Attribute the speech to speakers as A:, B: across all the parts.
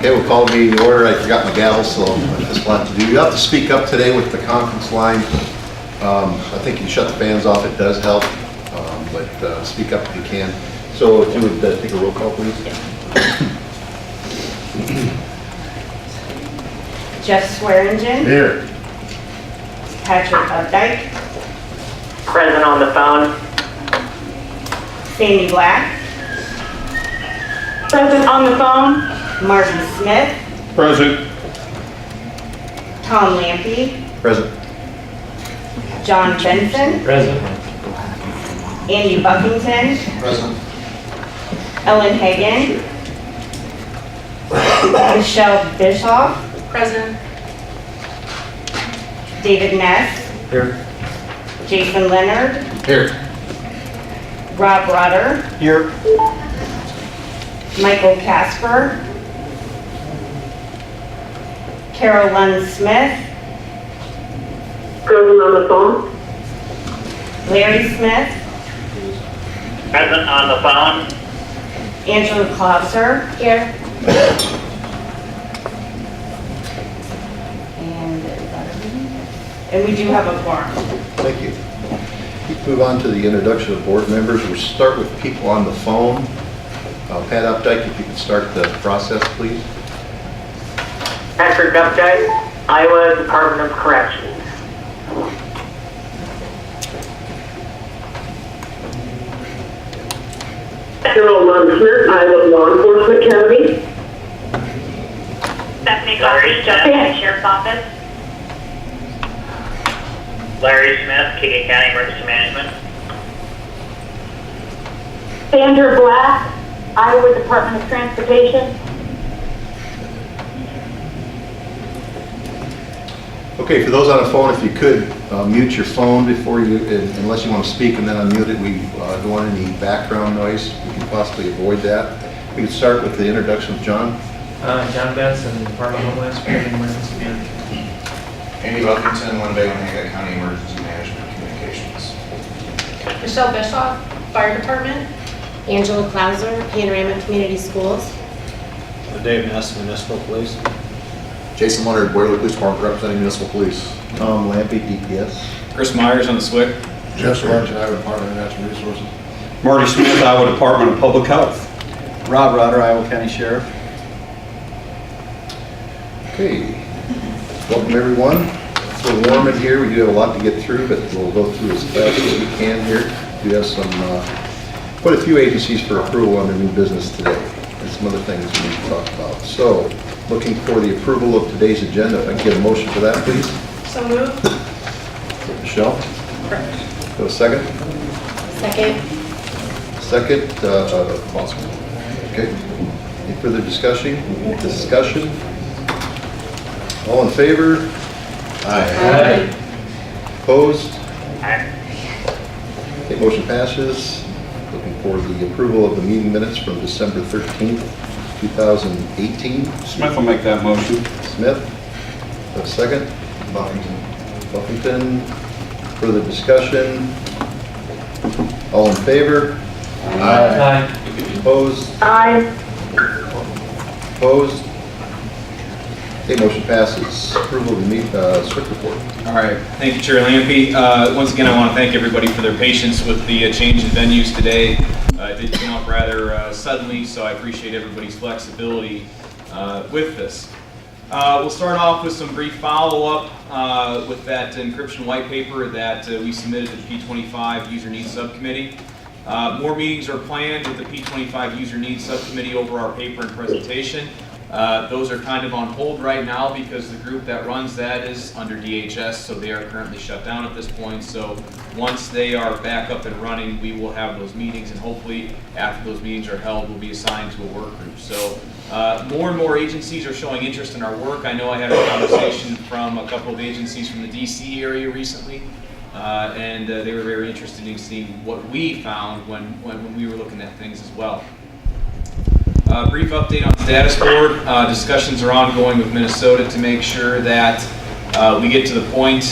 A: Okay, we'll call the meeting to order. I forgot my gavel, so I just want to do. You have to speak up today with the conference line. I think you shut the fans off. It does help, but speak up if you can. So if you would take a roll call, please.
B: Jeff Swearingen.
A: Here.
B: Patrick Updike.
C: Present on the phone.
B: Sandy Black.
C: Present on the phone.
B: Marty Smith.
D: Present.
B: Tom Lampy.
A: Present.
B: John Benson.
D: Present.
B: Andy Buckington.
A: Present.
B: Ellen Hagan. Michelle Bischoff.
C: Present.
B: David Ness.
D: Here.
B: Jason Leonard.
A: Here.
B: Rob Rutter.
D: Here.
B: Michael Casper. Carol Lund Smith.
C: Present on the phone.
B: Larry Smith.
C: Present on the phone.
B: Angela Clauser. Here. And we do have a quorum.
A: Thank you. Move on to the introduction of board members. We'll start with people on the phone. Pat Updike, if you could start the process, please.
C: Patrick Updike, Iowa Department of Corrections.
E: Carol Lund Smith, Iowa Law Enforcement Academy.
F: Stephanie Coffey, County Sheriff's Office.
C: Larry Smith, Keegan County Emergency Management.
E: Sandra Black, Iowa Department of Transportation.
A: Okay, for those on the phone, if you could mute your phone before you, unless you want to speak, and then unmute it. We don't want any background noise. We can possibly avoid that. We can start with the introduction of John.
G: John Benson, Department of Homeland Security and Emergency Management.
H: Andy Buckington, Winnebago County Emergency Management Communications.
F: Michelle Bischoff, Fire Department.
I: Angela Clauser, Panorama Community Schools.
D: Dave Ness, Municipal Police.
H: Jason Leonard, Boiler Police Department, representing Municipal Police.
A: Tom Lampy, DPS.
D: Chris Myers on the SWIC.
H: Jeff Swearingen, Iowa Department of Natural Resources.
D: Marty Smith, Iowa Department of Public Health. Rob Rutter, Iowa County Sheriff.
A: Okay, welcome everyone. It's a little warm in here. We do have a lot to get through, but we'll go through as fast as we can here. We have some, quite a few agencies for approval on their new business today, and some other things we need to talk about. So, looking for the approval of today's agenda. If I can get a motion for that, please.
F: So moved.
A: Michelle? Go a second?
I: Second.
A: Second, okay. Any further discussion? All in favor?
I: Aye.
A: Opposed?
C: Aye.
A: Okay, motion passes. Looking for the approval of the meeting minutes from December 13th, 2018.
D: Smith will make that motion.
A: Smith, a second. Buffington. Further discussion? All in favor?
G: Aye.
A: Opposed?
E: Aye.
A: Opposed? Okay, motion passes. Approval of the SWIC report.
J: All right, thank you, Chair Lampy. Once again, I want to thank everybody for their patience with the change in venues today. It did come up rather suddenly, so I appreciate everybody's flexibility with this. We'll start off with some brief follow-up with that encryption white paper that we submitted to the P25 User Needs Subcommittee. More meetings are planned with the P25 User Needs Subcommittee over our paper and presentation. Those are kind of on hold right now because the group that runs that is under DHS, so they are currently shut down at this point. So once they are back up and running, we will have those meetings, and hopefully after those meetings are held, we'll be assigned to a work group. So more and more agencies are showing interest in our work. I know I had a conversation from a couple of agencies from the DC area recently, and they were very interested in seeing what we found when we were looking at things as well. Brief update on status board. Discussions are ongoing with Minnesota to make sure that we get to the point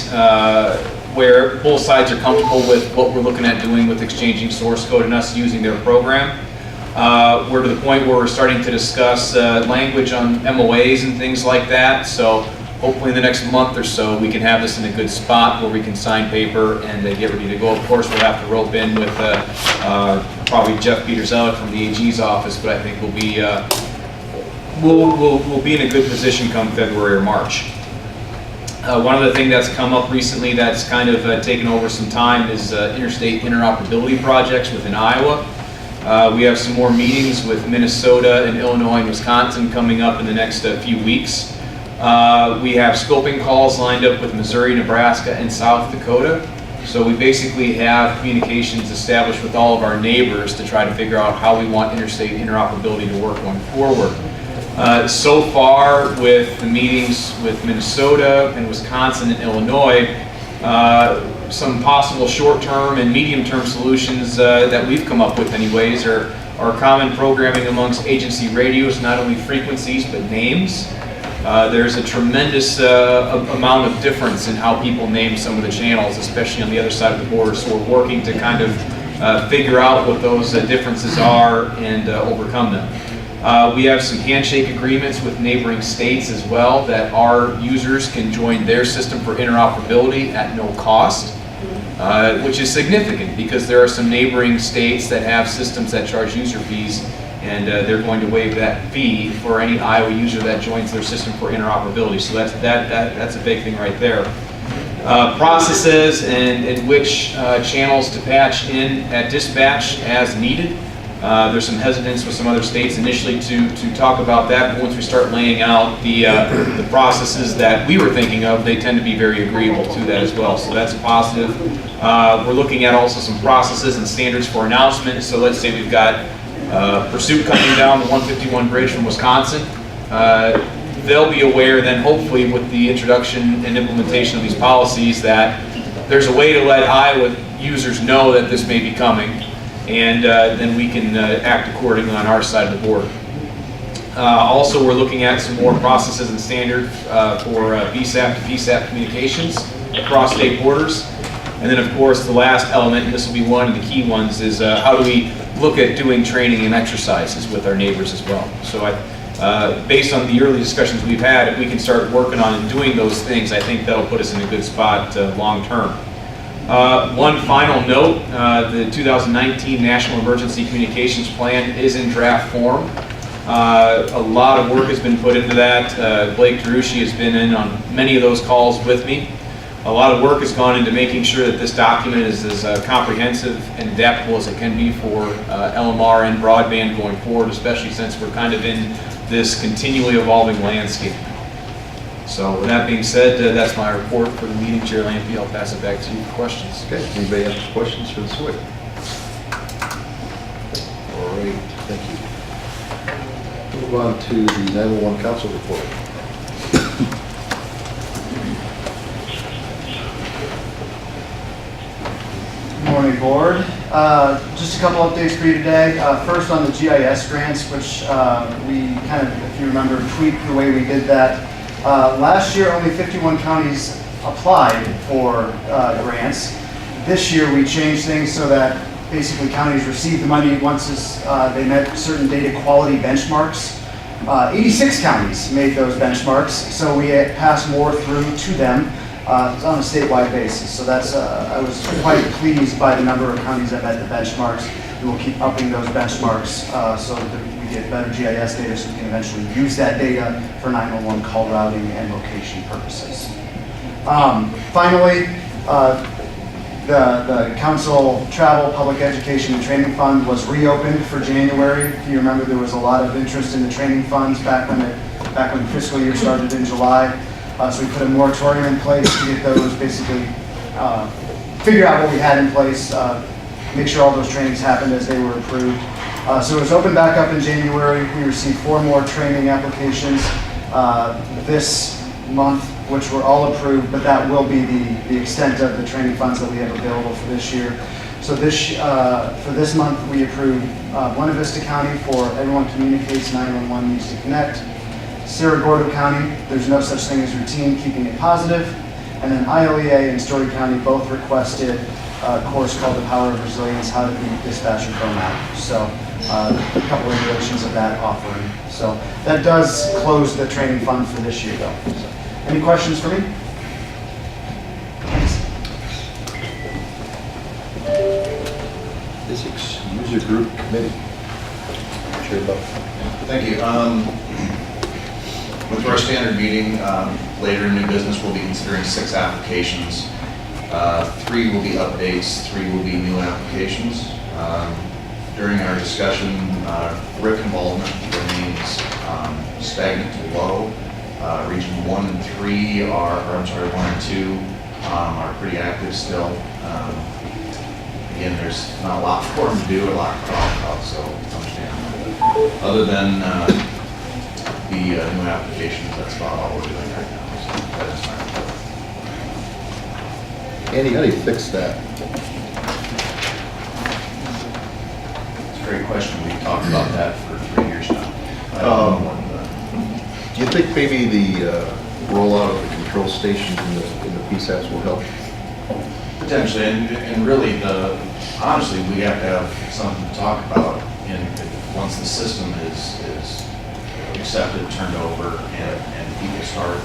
J: where both sides are comfortable with what we're looking at doing with exchanging source code and us using their program. We're to the point where we're starting to discuss language on MOAs and things like that. So hopefully in the next month or so, we can have this in a good spot where we can sign paper and get ready to go. Of course, we'll have to rope in with probably Jeff Peterzellic from the AG's office, but I think we'll be in a good position come February or March. One other thing that's come up recently that's kind of taken over some time is interstate interoperability projects within Iowa. We have some more meetings with Minnesota and Illinois and Wisconsin coming up in the next few weeks. We have scoping calls lined up with Missouri, Nebraska, and South Dakota. So we basically have communications established with all of our neighbors to try to figure out how we want interstate interoperability to work going forward. So far with the meetings with Minnesota and Wisconsin and Illinois, some possible short-term and medium-term solutions that we've come up with anyways are common programming amongst agency radios, not only frequencies but names. There's a tremendous amount of difference in how people name some of the channels, especially on the other side of the border, so we're working to kind of figure out what those differences are and overcome them. We have some handshake agreements with neighboring states as well that our users can join their system for interoperability at no cost, which is significant because there are some neighboring states that have systems that charge user fees, and they're going to waive that fee for any Iowa user that joins their system for interoperability. So that's a big thing right there. Processes and which channels to patch in at dispatch as needed. There's some hesitance with some other states initially to talk about that, but once we start laying out the processes that we were thinking of, they tend to be very agreeable to that as well. So that's a positive. We're looking at also some processes and standards for announcement. So let's say we've got pursuit coming down the 151 bridge from Wisconsin. They'll be aware then, hopefully, with the introduction and implementation of these policies, that there's a way to let Iowa users know that this may be coming, and then we can act accordingly on our side of the border. Also, we're looking at some more processes and standards for VSAP to PSAP communications across state borders. And then, of course, the last element, and this will be one of the key ones, is how do we look at doing training and exercises with our neighbors as well. So based on the early discussions we've had, if we can start working on and doing those things, I think that'll put us in a good spot long term. One final note, the 2019 National Emergency Communications Plan is in draft form. A lot of work has been put into that. Blake Derucci has been in on many of those calls with me. A lot of work has gone into making sure that this document is as comprehensive and adaptable as it can be for LMR and broadband going forward, especially since we're kind of in this continually evolving landscape. So with that being said, that's my report for the meeting. Chair Lampe, I'll pass it back to you for questions.
A: Okay, anybody have questions for the SWIC? All right, thank you. Move on to the 911 Council report.
K: Good morning, Board. Just a couple updates for you today. First on the GIS grants, which we kind of, if you remember, tweaked the way we did that. Last year, only 51 counties applied for grants. This year, we changed things so that basically counties received the money once they met certain data quality benchmarks. 86 counties made those benchmarks, so we passed more through to them on a statewide basis. So that's I was quite pleased by the number of counties that met the benchmarks. We will keep upping those benchmarks so that we get better GIS data so we can eventually use that data for 911 call routing and location purposes. Finally, the Council Travel, Public Education, and Training Fund was reopened for January. If you remember, there was a lot of interest in the training funds back when the fiscal year started in July. So we put a moratorium in place to get those basically, figure out what we had in place, make sure all those trainings happened as they were approved. So it was opened back up in January. We received 4 more training applications this month, which were all approved, but that will be the extent of the training funds that we have available for this year. So for this month, we approved Buena Vista County for Everyone Communicates 911 Needs to Connect. Cerro Gordo County, there's no such thing as routine, keeping it positive. And then ILEA and Story County both requested a course called The Power of Resilience, How to Be Dispatcher Burnout. So a couple iterations of that offering. So that does close the training fund for this year, though. So, any questions for me? Thanks.
A: Isicsb User Group Committee. Chair Buck.
H: Thank you. With our standard meeting, later in new business, we'll be considering 6 applications. 3 will be updates, 3 will be new applications. During our discussion, RIC involvement remains stagnant to low. Region 1 and 3 are, or I'm sorry, 1 and 2 are pretty active still. Again, there's not a lot for them to do, a lot to talk about, so understand. Other than the new applications, that's about all we're doing right now. So that is my report.
A: Andy, how do you fix that?
H: It's a great question. We've talked about that for 3 years now. I don't know what
A: Do you think maybe the rollout of the control stations in the PSAPs will help?
H: potentially, and really honestly, we have to have something to talk about once the system is accepted, turned over, and people start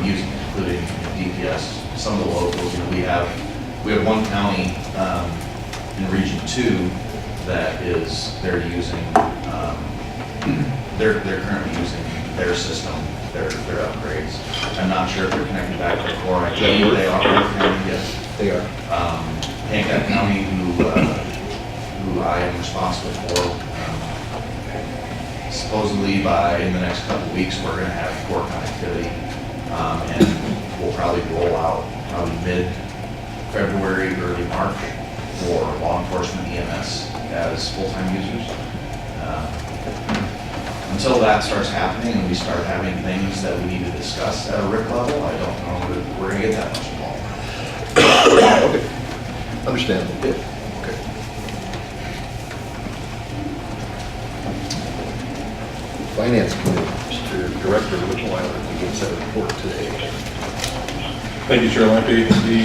H: using it, including DPS. Some of the locals, we have one county in Region 2 that they're using, they're currently using their system, their upgrades. I'm not sure if they're connected back to the core IT. They are. Yes.
A: They are.
H: Hancock County, who I am responsible for, supposedly in the next couple of weeks, we're going to have core connectivity, and we'll probably roll out mid-February, early March for law enforcement EMS as full-time users. Until that starts happening and we start having things that we need to discuss at a RIC level, I don't know that we're going to get that much involved.
A: Okay. Understandable. Okay. Finance Committee, Mr. Director Whitmire begins that report today.
L: Thank you, Chair Lampy. The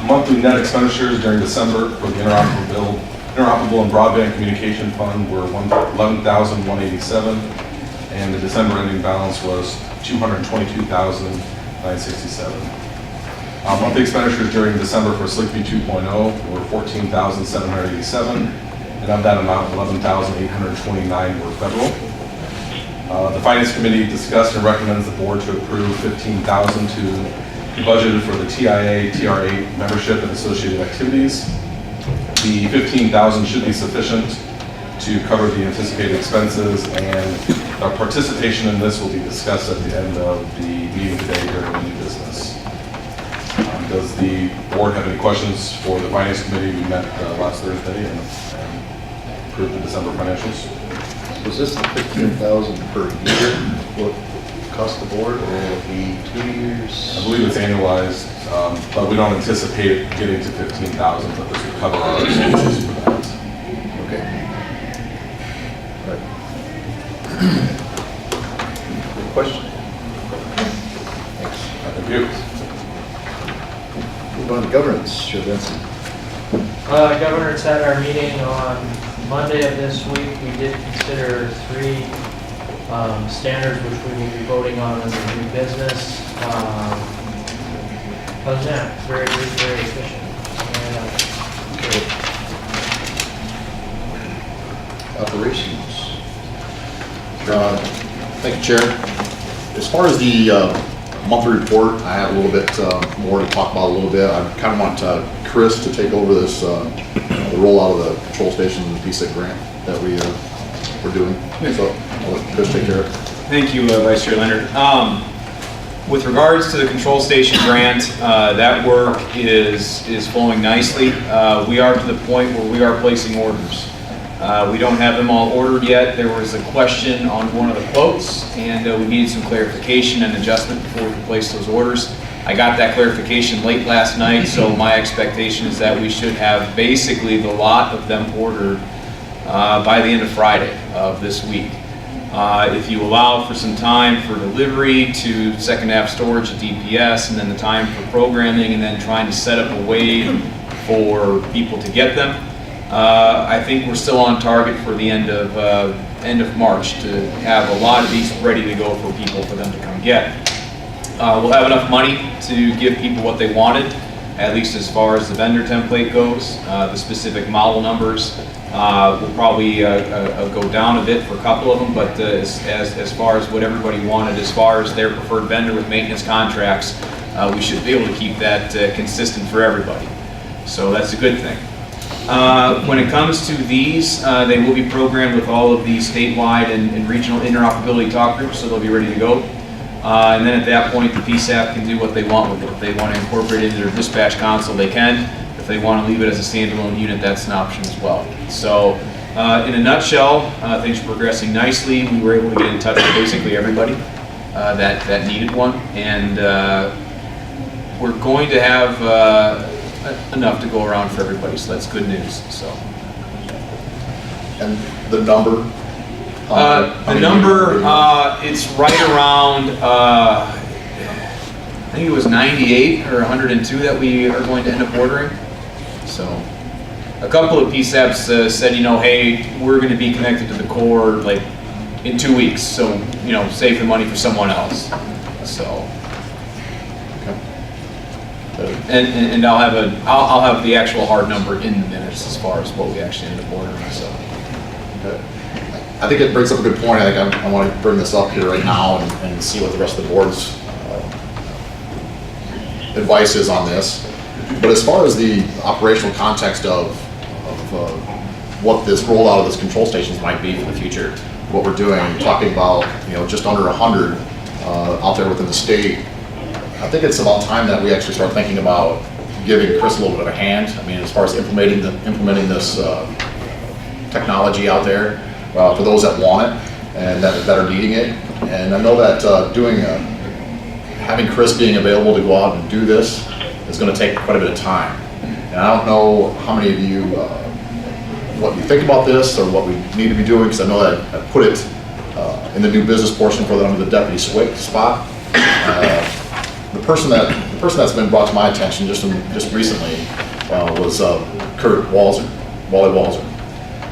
L: monthly net expenditures during December for the interoperable and broadband communication fund were $11,187, and the December ending balance was $222,967. Monthly expenditures during December for SLICB 2.0 were $14,787, and of that amount, $11,829 were federal. The Finance Committee discussed and recommends the board to approve $15,000 to be budgeted for the TIA, TRA membership and associated activities. The $15,000 should be sufficient to cover the anticipated expenses, and our participation in this will be discussed at the end of the meeting today during the new business. Does the board have any questions for the Finance Committee? We met last Thursday and approved the December financials.
A: Was this the $15,000 per year? What cost the board, or will it be 2 years?
L: I believe it's annualized, but we don't anticipate getting to $15,000, but this would cover our expenses for that.
A: Okay. All right. Good question. Thanks.
L: Thank you.
A: Move on to governance, Chair Benson.
G: Governors at our meeting on Monday of this week, we did consider 3 standards which we will be voting on under new business. Other than that, very brief, very efficient.
A: Operations.
H: Thank you, Chair. As far as the monthly report, I have a little bit more to talk about a little bit. I kind of want Chris to take over this, the rollout of the control station and the PSIC grant that we're doing. So I'll let Chris take care of it.
J: Thank you, Vice Chair Leonard. With regards to the control station grant, that work is flowing nicely. We are to the point where we are placing orders. We don't have them all ordered yet. There was a question on one of the quotes, and we needed some clarification and adjustment before we could place those orders. I got that clarification late last night, so my expectation is that we should have basically the lot of them ordered by the end of Friday of this week. If you allow for some time for delivery to second half storage at DPS, and then the time for programming, and then trying to set up a way for people to get them, I think we're still on target for the end of March to have a lot of these ready to go for people for them to come get. We'll have enough money to give people what they wanted, at least as far as the vendor template goes. The specific model numbers will probably go down a bit for a couple of them, but as far as what everybody wanted, as far as their preferred vendor with maintenance contracts, we should be able to keep that consistent for everybody. So that's a good thing. When it comes to these, they will be programmed with all of the statewide and regional interoperability talk groups, so they'll be ready to go. And then at that point, the PSAP can do what they want with it. If they want to incorporate it into their dispatch console, they can. If they want to leave it as a standalone unit, that's an option as well. So in a nutshell, things are progressing nicely. We were able to get in touch with basically everybody that needed one. And we're going to have enough to go around for everybody, so that's good news. So.
A: And the number?
J: It's right around, I think it was 98 or 102 that we are going to end up ordering. So a couple of PSAPs said, you know, hey, we're going to be connected to the core like in 2 weeks, so, you know, save the money for someone else. So, and I'll have the actual hard number in the minutes as far as what we actually end up ordering. So.
M: Okay. I think it brings up a good point. I think I want to bring this up here right now and see what the rest of the board's advice is on this. But as far as the operational context of what this rollout of this control stations might be for the future, what we're doing, talking about, you know, just under 100 out there within the state, I think it's about time that we actually start thinking about giving Chris a little bit of a hand. I mean, as far as implementing this technology out there for those that want it and that are needing it. And I know that having Chris being available to go out and do this is going to take quite a bit of time. And I don't know how many of you, what you think about this or what we need to be doing, because I know that I put it in the new business portion for them, the deputy SWIC spot. The person that's been brought to my attention just recently was Kurt Walzer, Wally Walzer.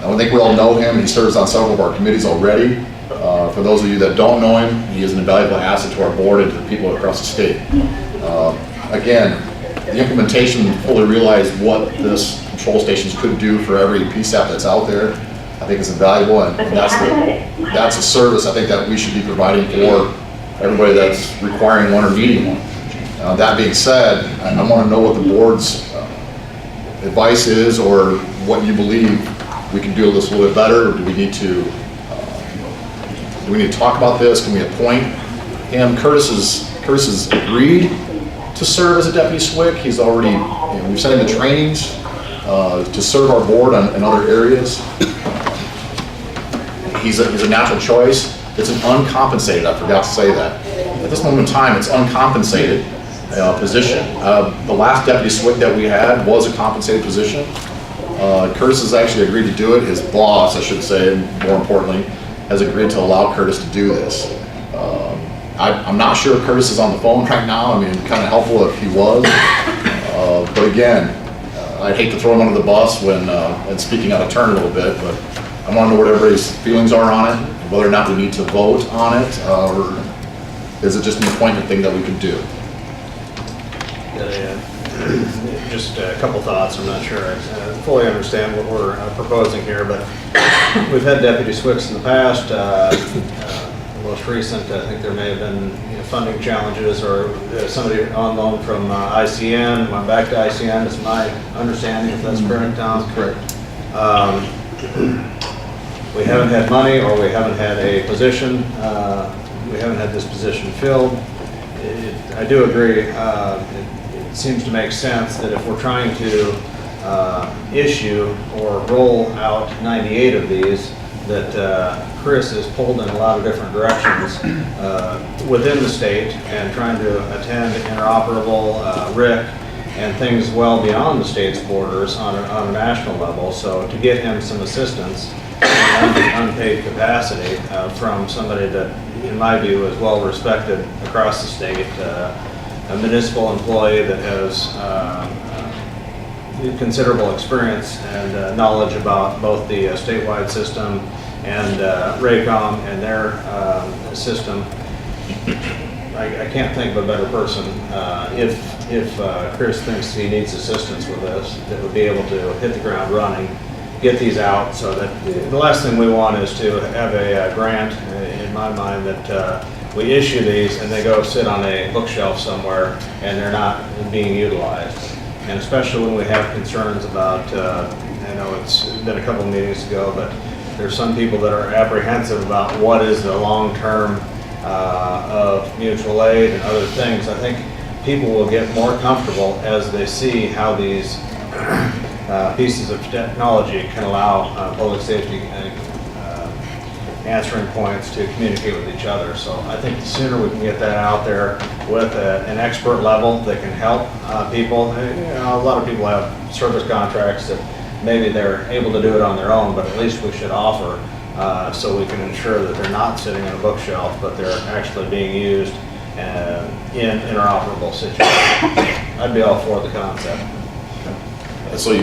M: I think we all know him. He serves on several of our committees already. For those of you that don't know him, he is an invaluable asset to our board and to the people across the state. Again, the implementation fully realized what this control stations could do for every PSAP that's out there. I think it's invaluable, and that's a service I think that we should be providing for everybody that's requiring one or needing one. That being said, I want to know what the board's advice is, or what you believe we can do this a little bit better. Do we need to talk about this? Can we appoint him? Curtis has agreed to serve as a deputy SWIC. He's already, we've sent him to trainings to serve our board in other areas. He's a natural choice. It's an uncompensated, I forgot to say that. At this moment in time, it's uncompensated position. The last deputy SWIC that we had was a compensated position. Curtis has actually agreed to do it. His boss, I should say, more importantly, has agreed to allow Curtis to do this. I'm not sure if Curtis is on the phone right now. I mean, kind of helpful if he was. But again, I'd hate to throw him under the bus and speaking out of turn a little bit, but I want to know what everybody's feelings are on it, whether or not we need to vote on it, or is it just an appointment thing that we could do?
N: Just a couple thoughts. I'm not sure I fully understand what we're proposing here, but we've had deputy SWICs in the past. The most recent, I think there may have been funding challenges, or somebody on loan from ICN went back to ICN. Is my understanding, if that's correct, Tom?
M: That's correct.
N: We haven't had money, or we haven't had a position. We haven't had this position filled. I do agree. It seems to make sense that if we're trying to issue or roll out 98 of these, that Chris is pulled in a lot of different directions within the state and trying to attend interoperable RIC and things well beyond the state's borders on a national level. So to get him some assistance in unpaid capacity from somebody that, in my view, is well respected across the state, a municipal employee that has considerable experience and knowledge about both the statewide system and Raycom and their system. I can't think of a better person. If Chris thinks he needs assistance with this, that would be able to hit the ground running, get these out, so that the last thing we want is to have a grant, in my mind, that we issue these and they go sit on a bookshelf somewhere and they're not being utilized. And especially when we have concerns about, I know it's been a couple of meetings ago, but there's some people that are apprehensive about what is the long-term of mutual aid and other things. I think people will get more comfortable as they see how these pieces of technology can allow public safety answering points to communicate with each other. So I think the sooner we can get that out there with an expert level that can help people. A lot of people have service contracts that maybe they're able to do it on their own, but at least we should offer so we can ensure that they're not sitting on a bookshelf, but they're actually being used in interoperable situations. I'd be all for the concept.
M: So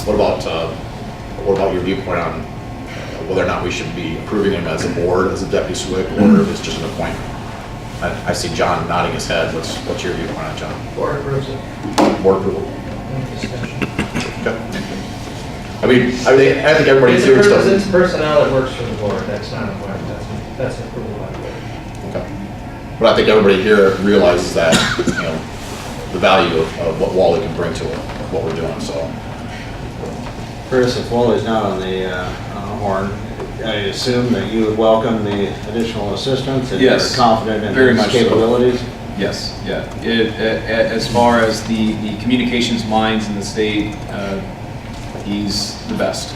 M: what about your viewpoint on whether or not we should be approving him as a board, as a deputy SWIC, or if it's just an appointment? I see John nodding his head. What's your viewpoint on John?
G: Board approves it.
M: Board approval?
G: Discussion.
M: Okay. I think everybody
G: It's
M: here does.
G: it's personnel that works for the board. That's not appointment. That's approval by the board.
M: Okay. But I think everybody here realizes that, the value of what Wally can bring to what we're doing, so.
N: Chris, if Wally's not on the horn, I assume that you would welcome the additional assistance and
J: Yes,
N: you're confident in
J: very
N: his
J: much so.
N: capabilities?
J: Yes, yeah. As far as the communications minds in the state, he's the best.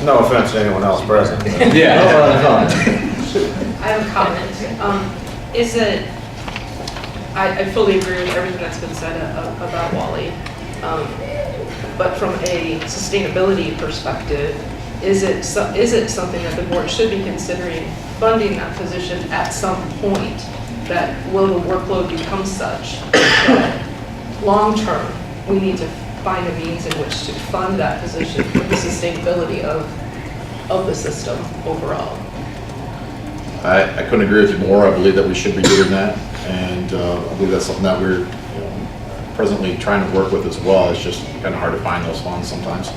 N: No offense to anyone else present.
J: Yeah.
F: I have a comment. Is it, I fully agree with everything that's been said about Wally. But from a sustainability perspective, is it something that the board should be considering funding that position at some point? That will the workload become such that long-term, we need to find a means in which to fund that position for the sustainability of the system overall?
M: I couldn't agree with you more. I believe that we should be doing that, and I believe that's something that we're presently trying to work with as well. It's just kind of hard to find those funds sometimes.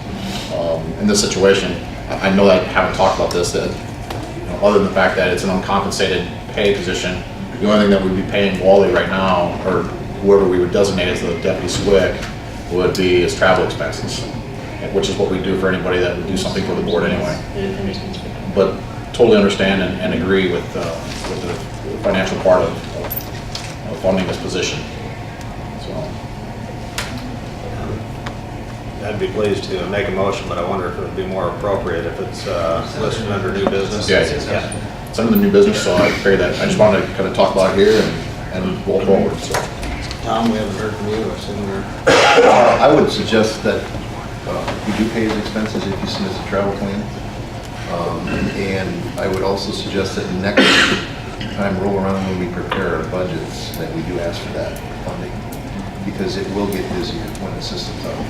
M: In this situation, I know that I haven't talked about this, that other than the fact that it's an uncompensated pay position, the only thing that we'd be paying Wally right now, or whoever we would designate as the deputy SWIC, would be his travel expenses, which is what we do for anybody that would do something for the board anyway. But totally understand and agree with the financial part of funding this position. So.
N: I'd be pleased to make a motion, but I wonder if it would be more appropriate if it's listed under new business.
M: Yeah, it's under the new business, so I figured that I just wanted to kind of talk about it here and roll forward. So.
N: Tom, we haven't heard from you. I assume you're...
A: I would suggest that you do pay his expenses if he submits a travel plan. And I would also suggest that next time roll around when we prepare our budgets, that we do ask for that funding, because it will get busier when the system's out.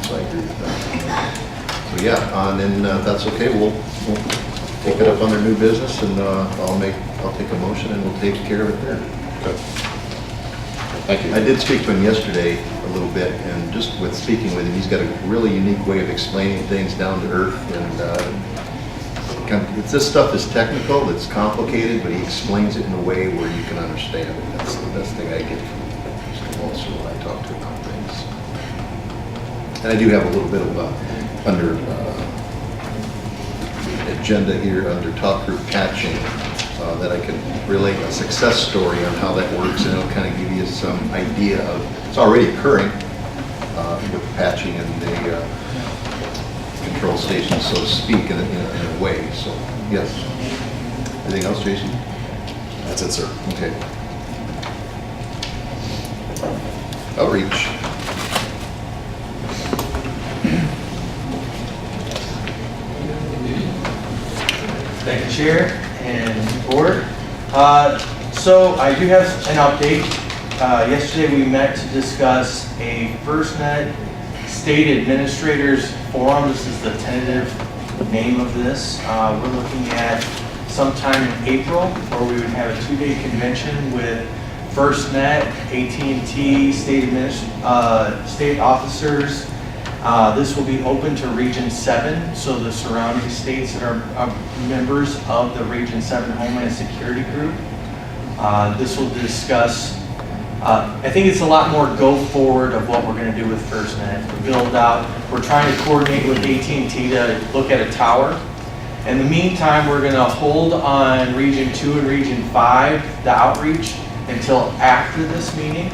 A: So I agree with that. So yeah, and then if that's okay, we'll take it up under new business, and I'll take a motion and we'll take care of it there.
M: Okay. Thank you.
A: I did speak to him yesterday a little bit, and just with speaking with him, he's got a really unique way of explaining things down to earth, and this stuff is technical, it's complicated, but he explains it in a way where you can understand it. That's the best thing I get from Mr. Walser when I talk to him about things. And I do have a little bit of under agenda here under top group patching that I can relate a success story on how that works, and it'll kind of give you some idea of, it's already occurring with patching and the control stations, so to speak, in a way. So, yes. Anything else, Jason?
M: That's it, sir.
A: Okay. Outreach.
O: Thank you, Chair and Board. So I do have an update.
P: Yesterday we met to discuss a FirstNet State Administrators Forum. This is the tentative name of this. We're looking at sometime in April where we would have a 2-day convention with FirstNet, AT&T, state officers. This will be open to Region 7, so the surrounding states that are members of the Region 7 Homeland Security Group. This will discuss, I think it's a lot more go forward of what we're going to do with FirstNet. To build out, we're trying to coordinate with AT&T to look at a tower. In the meantime, we're going to hold on Region 2 and Region 5, the outreach, until after this meeting.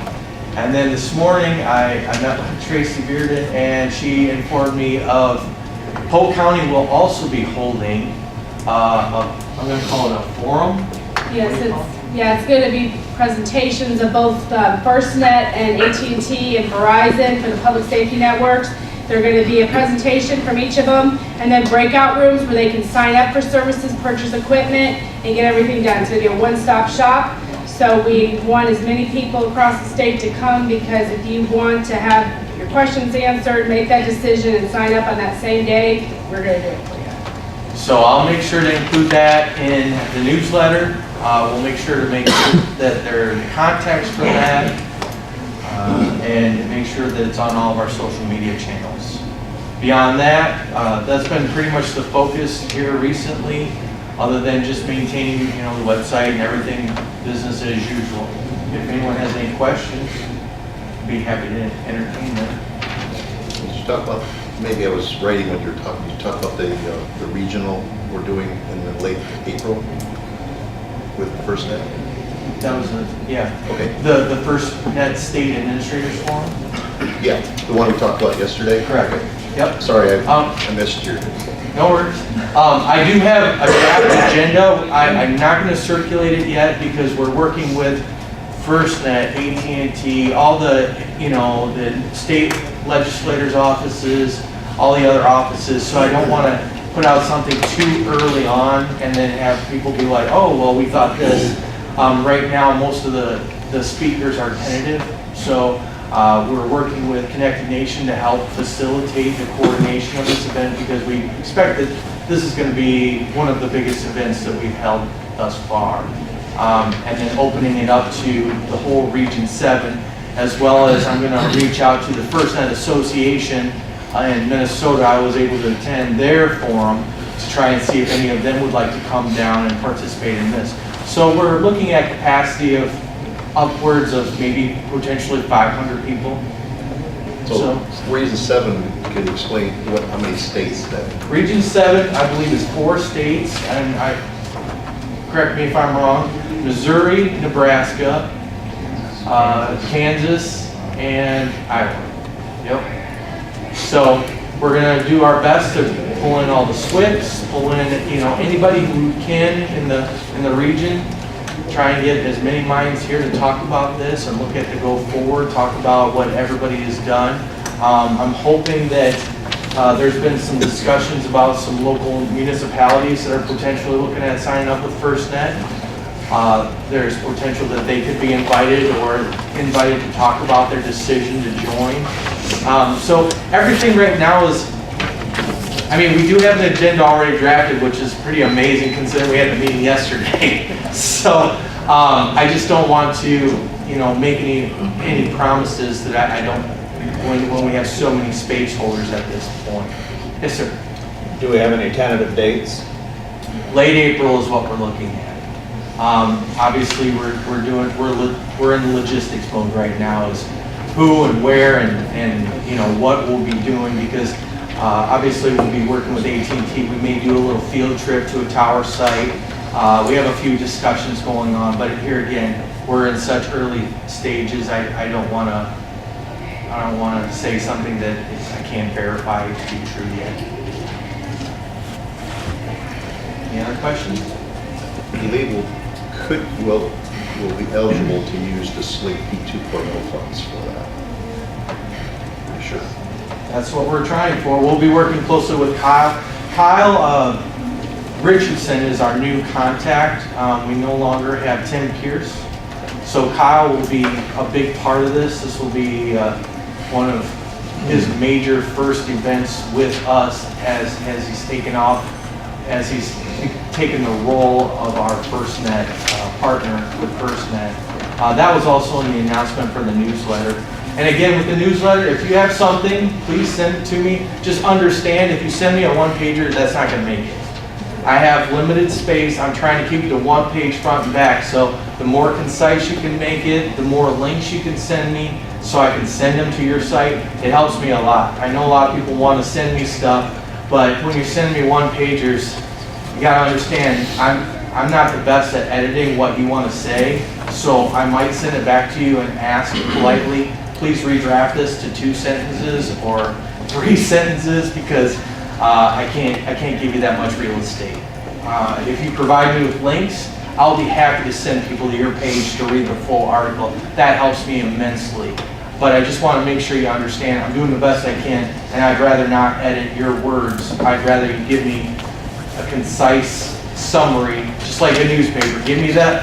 P: And then this morning, I met with Tracy Bearden, and she informed me of Polk County will also be holding, I'm going to call it a forum.
Q: Yes, it's going to be presentations of both FirstNet and AT&T and Verizon for the public safety networks. They're going to be a presentation from each of them, and then breakout rooms where they can sign up for services, purchase equipment, and get everything done. It's going to be a one-stop shop. So we want as many people across the state to come, because if you want to have your questions answered, make that decision, and sign up on that same day, we're going to do it for you.
P: So I'll make sure to include that in the newsletter. We'll make sure to make sure that there are the contacts for that, and make sure that it's on all of our social media channels. Beyond that, that's been pretty much the focus here recently, other than just maintaining, the website and everything business as usual. If anyone has any questions, I'd be happy to entertain them.
A: Did you talk about, maybe I was writing when you were talking, you talked about the regional we're doing in the late April with FirstNet?
P: That was yeah.
A: Okay.
P: The FirstNet State Administrators Forum?
A: Yeah, the one we talked about yesterday?
P: Correct.
A: Okay.
P: Yep.
A: Sorry, I missed your...
P: No worries. I do have a draft agenda. I'm not going to circulate it yet because we're working with FirstNet, AT&T, all the, the state legislators' offices, all the other offices. So I don't want to put out something too early on and then have people be like, oh, well, we thought this. Right now, most of the speakers are tentative. So we're working with Connected Nation to help facilitate the coordination of this event, because we expect that this is going to be one of the biggest events that we've held thus far. And then opening it up to the whole Region 7, as well as I'm going to reach out to the FirstNet Association in Minnesota. I was able to attend their forum to try and see if any of them would like to come down and participate in this. So we're looking at capacity of upwards of maybe potentially 500 people.
A: So Region 7, could you explain how many states that?
P: Region 7, I believe, is 4 states, and correct me if I'm wrong, Missouri, Nebraska, Kansas, and Iowa. Yep. So we're going to do our best to pull in all the SWIPs, pull in anybody who can in the region. Try and get as many minds here to talk about this and look at the go forward, talk about what everybody has done. I'm hoping that there's been some discussions about some local municipalities that are potentially looking at signing up with FirstNet. There's potential that they could be invited to talk about their decision to join. So everything right now is, we do have an agenda already drafted, which is pretty amazing considering we had the meeting yesterday. So I just don't want to, make any promises that I don't, when we have so many space holders at this point. Yes, sir.
N: Do we have any tentative dates?
P: Late April is what we're looking at. Obviously, we're in the logistics mode right now, is who and where and what we'll be doing, because obviously we'll be working with AT&T. We may do a little field trip to a tower site. We have a few discussions going on, but here again, we're in such early stages. I don't want to say something that I can't verify to be true yet. Any other questions?
A: I believe we'll be eligible to use the SLIG P2.0 funds for that. I'm sure.
P: That's what we're trying for. We'll be working closely with Kyle. Kyle Richardson is our new contact. We no longer have Tim Pierce. So Kyle will be a big part of this. This will be one of his major first events with us as he's taken off, as he's taken the role of our FirstNet partner with FirstNet. That was also in the announcement for the newsletter. And again, with the newsletter, if you have something, please send it to me. Just understand, if you send me a one-pager, that's not going to make it. I have limited space. I'm trying to keep it to one page front and back. So the more concise you can make it, the more links you can send me so I can send them to your site. It helps me a lot. I know a lot of people want to send me stuff, but when you're sending me one-pagers, you got to understand, I'm not the best at editing what you want to say, so I might send it back to you and ask politely, please redraft this to 2 sentences or 3 sentences because I can't give you that much real estate. If you provide me with links, I'll be happy to send people to your page to read the full article. That helps me immensely. But I just want to make sure you understand I'm doing the best I can, and I'd rather not edit your words. I'd rather you give me a concise summary, just like a newspaper. Give me the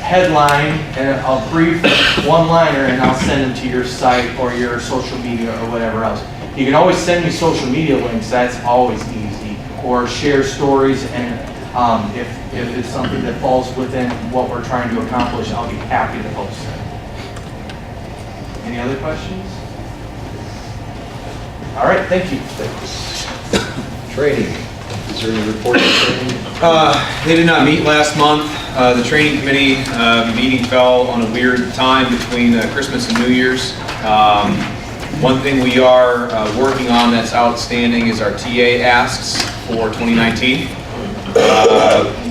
P: headline and a brief one-liner, and I'll send them to your site or your social media or whatever else. You can always send me social media links. That's always easy. Or share stories, and if it's something that falls within what we're trying to accomplish, I'll be happy to post it. Any other questions? All right, thank you.
A: Training. Is there any report on training?
J: They did not meet last month. The training committee meeting fell on a weird time between Christmas and New Year's. One thing we are working on that's outstanding is our TA asks for 2019.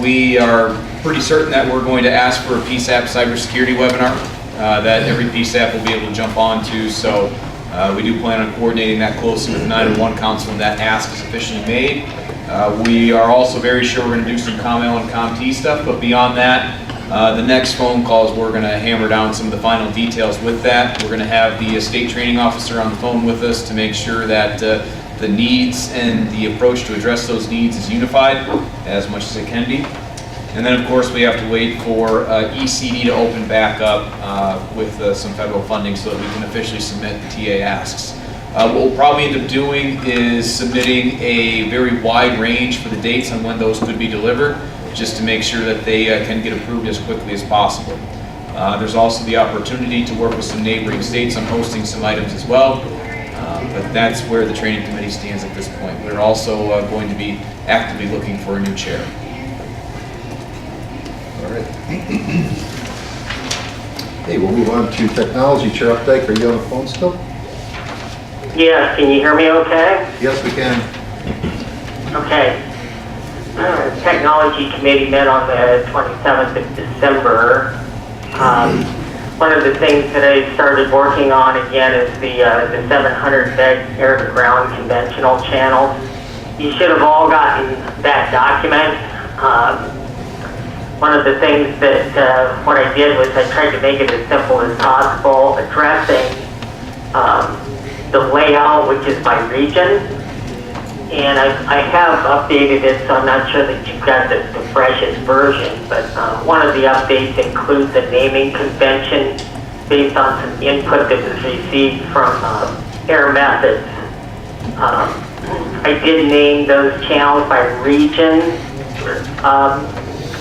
J: We are pretty certain that we're going to ask for a PSAP cybersecurity webinar that every PSAP will be able to jump onto. So we do plan on coordinating that closely with the 911 Council when that ask is officially made. We are also very sure we're going to do some ComL and ComT stuff, but beyond that, the next phone calls, we're going to hammer down some of the final details with that. We're going to have the state training officer on the phone with us to make sure that the needs and the approach to address those needs is unified as much as it can be. And then, of course, we have to wait for ECD to open back up with some federal funding so that we can officially submit the TA asks. What we'll probably end up doing is submitting a very wide range for the dates on when those could be delivered, just to make sure that they can get approved as quickly as possible. There's also the opportunity to work with some neighboring states on hosting some items as well, but that's where the training committee stands at this point. We're also going to be actively looking for a new chair.
A: All right. Hey, we'll move on to technology. Chair Updike, are you on the phone still?
C: Yes, can you hear me okay?
A: Yes, we can.
C: Okay. Technology Committee met on the 27th of December. One of the things that I started working on again is the 700 meg air-to-ground conventional channel. You should have all gotten that document. One of the things that what I did was I tried to make it as simple as possible, addressing the layout, which is by region. And I have updated it, so I'm not sure that you've got the freshest version, but one of the updates includes a naming convention based on some input that was received from Air Methods. I did name those channels by region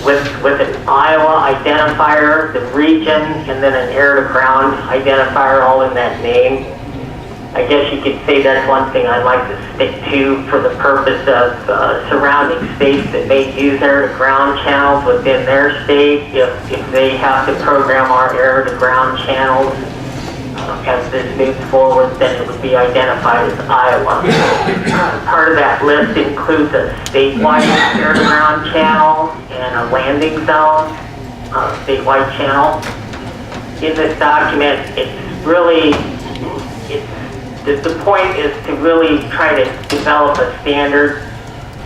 C: with an Iowa identifier, the region, and then an air-to-ground identifier all in that name. I guess you could say that's one thing I'd like to stick to for the purpose of surrounding states that may use air-to-ground channels within their state. If they have to program our air-to-ground channels as this moves forward, then it would be identified as Iowa. Part of that list includes a statewide air-to-ground channel and a landing zone statewide channel. In this document, the point is to really try to develop a standard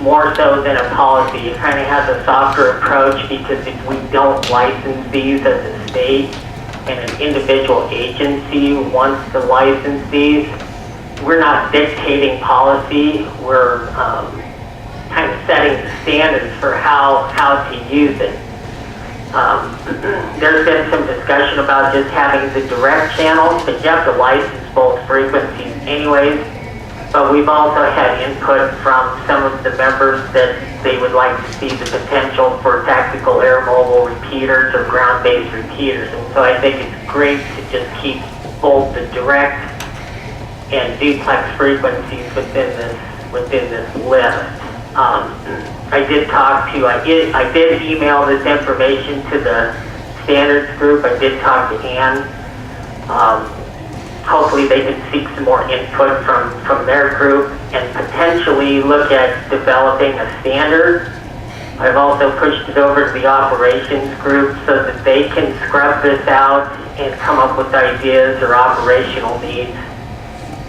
C: more so than a policy. It kind of has a softer approach because if we don't license these as a state and an individual agency wants to license these, we're not dictating policy. We're kind of setting the standards for how to use it. There's been some discussion about just having the direct channels, but you have to license both frequencies anyways. But we've also had input from some of the members that they would like to see the potential for tactical air mobile repeaters or ground-based repeaters. And so I think it's great to just keep both the direct and duplex frequencies within this list. I did email this information to the standards group. I did talk to Ann. Hopefully they can seek some more input from their group and potentially look at developing a standard. I've also pushed it over to the operations group so that they can scrub this out and come up with ideas or operational needs.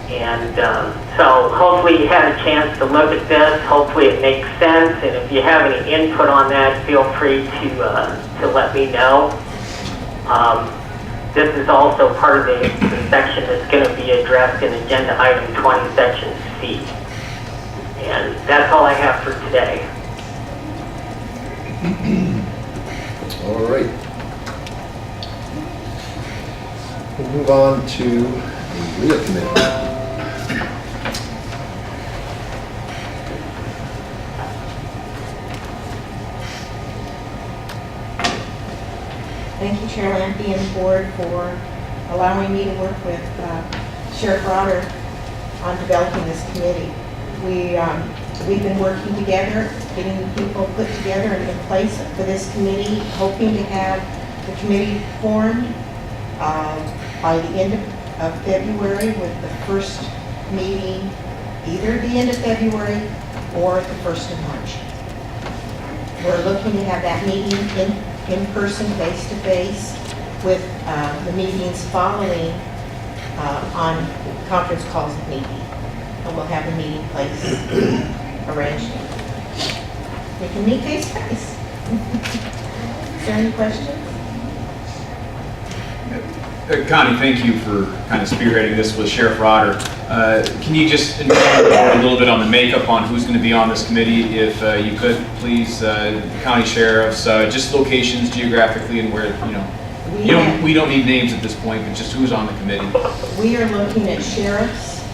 C: And so hopefully you had a chance to look at this. Hopefully it makes sense. And if you have any input on that, feel free to let me know. This is also part of the section that's going to be addressed in Agenda Item 20, Section C. And that's all I have for today.
A: All right. We'll move on to the LEA committee.
R: Thank you, Chair Lampy and the board, for allowing me to work with Sheriff Rotter on developing this committee. We've been working together, getting people put together and in place for this committee, hoping to have the committee formed by the end of February, with the first meeting either the end of February or the 1st of March. We're looking to have that meeting in person, face-to-face, with the meetings following on conference calls if need be. And we'll have the meeting place arranged. We can meet face-to-face. Is there any questions?
J: Connie, thank you for kind of spearheading this with Sheriff Rotter. Can you just inform the board a little bit on the makeup on who's going to be on this committee, if you could, please? County sheriffs, just locations geographically and where, we don't need names at this point, but just who's on the committee.
R: We are looking at sheriffs,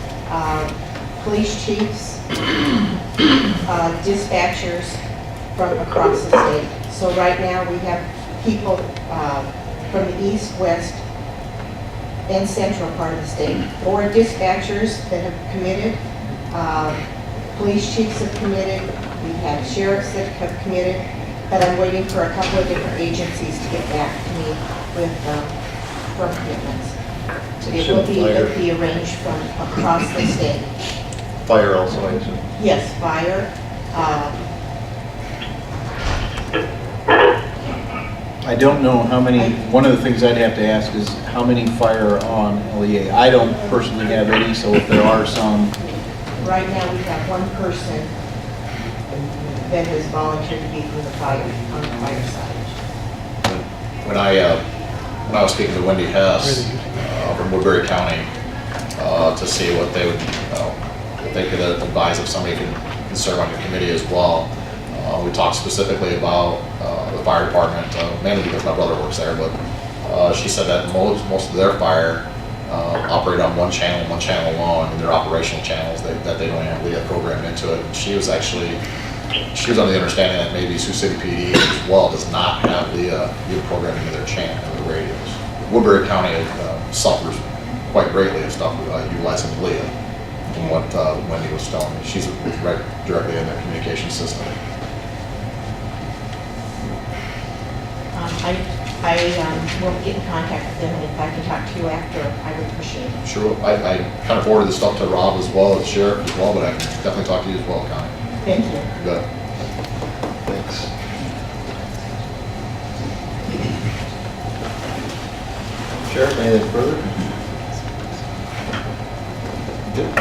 R: police chiefs, dispatchers from across the state. So right now we have people from the east, west, and central part of the state, or dispatchers that have committed, police chiefs have committed, we have sheriffs that have committed, but I'm waiting for a couple of different agencies to get back to me with firm commitments. It will be arranged from across the state.
A: Fire also, I assume?
R: Yes, fire.
S: I don't know how many, one of the things I'd have to ask is how many fire are on LEA. I don't personally have any, so if there are some.
R: Right now we have one person that has volunteered to be from the fire, on the fire side.
M: When I was speaking to Wendy Hess from Woodbury County to see what they would, if they could advise if somebody can serve on your committee as well. We talked specifically about the fire department, mainly because my brother works there, but she said that most of their fire operate on one channel alone, and their operational channels, that they don't have LEA programmed into it. She was under the understanding that maybe Sioux City PD as well does not have LEA programmed into their channel, into the radios. Woodbury County suffers quite greatly of stuff utilizing LEA, from what Wendy was telling me. She's right directly in their communication system.
R: I will get in contact with them, and if I can talk to you after, I would appreciate it.
M: Sure. I kind of forwarded the stuff to Rob as well, as sheriff as well, but I can definitely talk to you as well, Connie.
R: Thank you.
M: You bet.
A: Thanks. Sheriff, anything further?